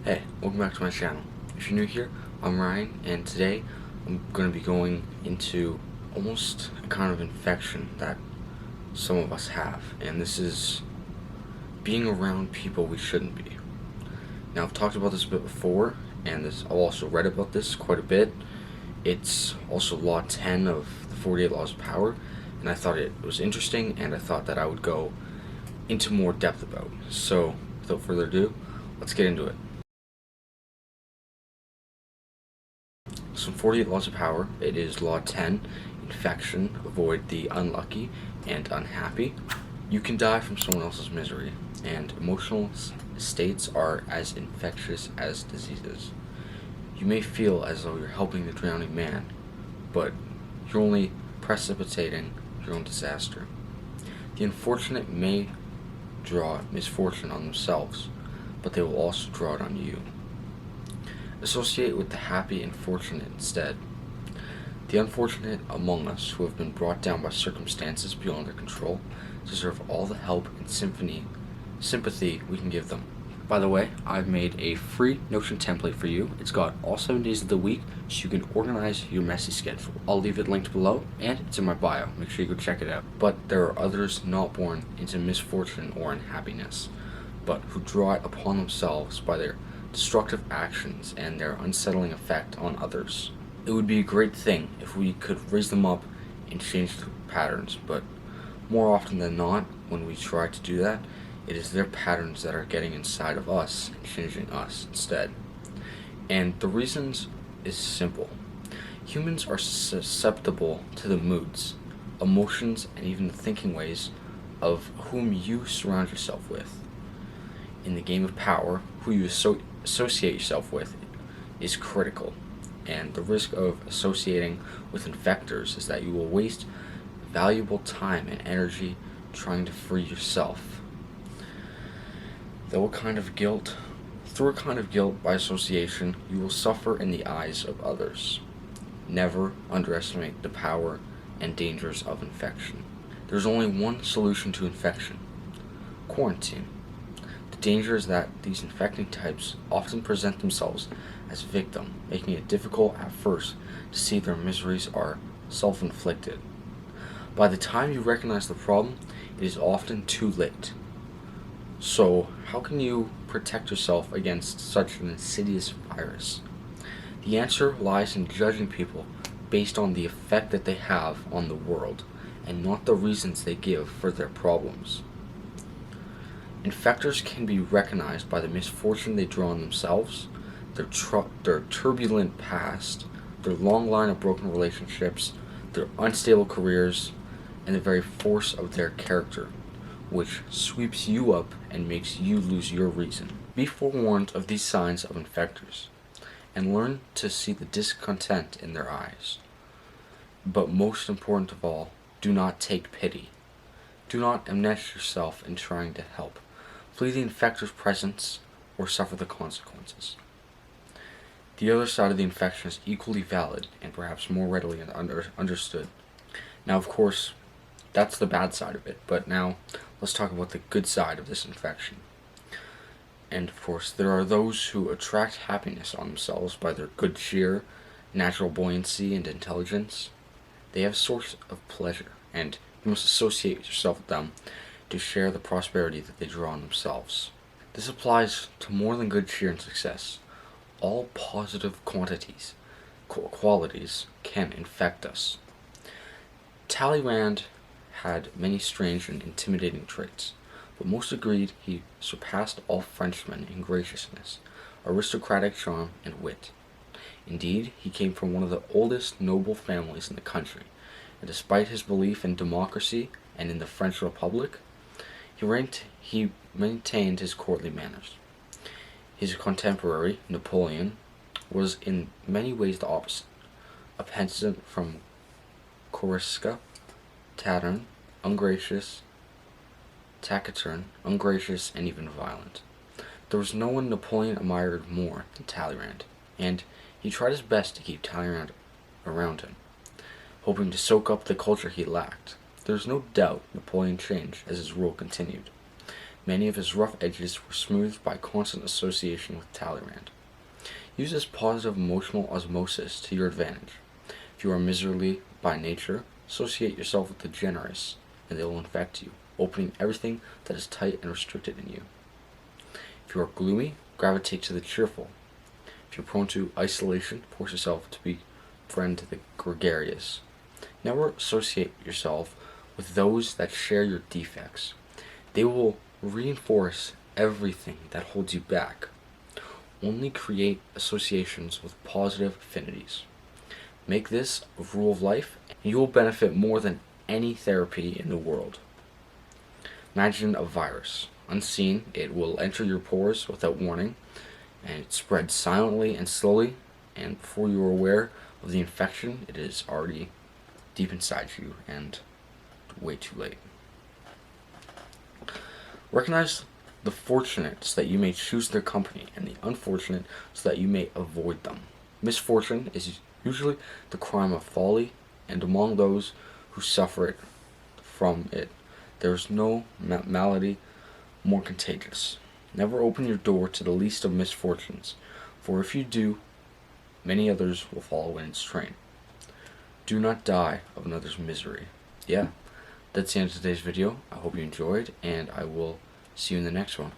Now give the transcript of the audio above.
Hey, welcome back to my channel. If you're new here, I'm Ryan, and today I'm going to be going into almost a kind of infection that some of us have, and this is being around people we shouldn't be. Now, I've talked about this a bit before, and I've also read about this quite a bit. It's also Law 10 of the 48 Laws of Power, and I thought it was interesting, and I thought that I would go into more depth about it. So, without further ado, let's get into it. So 48 Laws of Power, it is Law 10, Infection, avoid the unlucky and unhappy. You can die from someone else's misery, and emotional states are as infectious as diseases. You may feel as though you're helping the drowning man, but you're only precipitating your own disaster. The unfortunate may draw misfortune on themselves, but they will also draw it on you. Associate with the happy and fortunate instead. The unfortunate among us who have been brought down by circumstances beyond their control deserve all the help and sympathy we can give them. By the way, I've made a free Notion template for you. It's got all 7 days of the week so you can organize your messy schedule. I'll leave it linked below and it's in my bio. Make sure you go check it out. But there are others not born into misfortune or unhappiness, but who draw it upon themselves by their destructive actions and their unsettling effect on others. It would be a great thing if we could raise them up and change the patterns, but more often than not, when we try to do that, it is their patterns that are getting inside of us and changing us instead. And the reasons is simple. Humans are susceptible to the moods, emotions, and even the thinking ways of whom you surround yourself with. In the game of power, who you associate yourself with is critical, and the risk of associating with infectors is that you will waste valuable time and energy trying to free yourself. Through a kind of guilt by association, you will suffer in the eyes of others. Never underestimate the power and dangers of infection. There's only one solution to infection: quarantine. The danger is that these infecting types often present themselves as victim, making it difficult at first to see their miseries are self-inflicted. By the time you recognize the problem, it is often too late. So, how can you protect yourself against such an insidious virus? The answer lies in judging people based on the effect that they have on the world, and not the reasons they give for their problems. Infectors can be recognized by the misfortune they draw on themselves, their turbulent past, their long line of broken relationships, their unstable careers, and the very force of their character, which sweeps you up and makes you lose your reason. Be forewarned of these signs of infectors, and learn to see the discontent in their eyes. But most important of all, do not take pity. Do not enmesh yourself in trying to help. Flee the infector's presence or suffer the consequences. The other side of the infection is equally valid and perhaps more readily understood. Now, of course, that's the bad side of it, but now let's talk about the good side of this infection. And of course, there are those who attract happiness on themselves by their good cheer, natural buoyancy, and intelligence. They have a source of pleasure, and you must associate yourself with them to share the prosperity that they draw on themselves. This applies to more than good cheer and success. All positive qualities can infect us. Talleyrand had many strange and intimidating traits, but most agreed he surpassed all Frenchmen in graciousness, aristocratic charm, and wit. Indeed, he came from one of the oldest noble families in the country, and despite his belief in democracy and in the French Republic, he maintained his courtly manners. His contemporary, Napoleon, was in many ways the opposite: a peasant from Corsica, taciturn, ungracious, and even violent. There was no one Napoleon admired more than Talleyrand, and he tried his best to keep Talleyrand around him, hoping to soak up the culture he lacked. There is no doubt Napoleon changed as his rule continued. Many of his rough edges were smoothed by constant association with Talleyrand. Use this positive emotional osmosis to your advantage. If you are miserly by nature, associate yourself with the generous, and they will infect you, opening everything that is tight and restricted in you. If you are gloomy, gravitate to the cheerful. If you're prone to isolation, force yourself to befriend the gregarious. Never associate yourself with those that share your defects. They will reinforce everything that holds you back. Only create associations with positive affinities. Make this a rule of life, and you will benefit more than any therapy in the world. Imagine a virus. Unseen, it will enter your pores without warning, and it spreads silently and slowly, and before you are aware of the infection, it is already deep inside you and way too late. Recognize the fortunate so that you may choose their company, and the unfortunate so that you may avoid them. Misfortune is usually the crime of folly, and among those who suffer it from it, there is no malady more contagious. Never open your door to the least of misfortunes, for if you do, many others will follow in its train. Do not die of another's misery. Yeah, that's the end of today's video. I hope you enjoyed, and I will see you in the next one.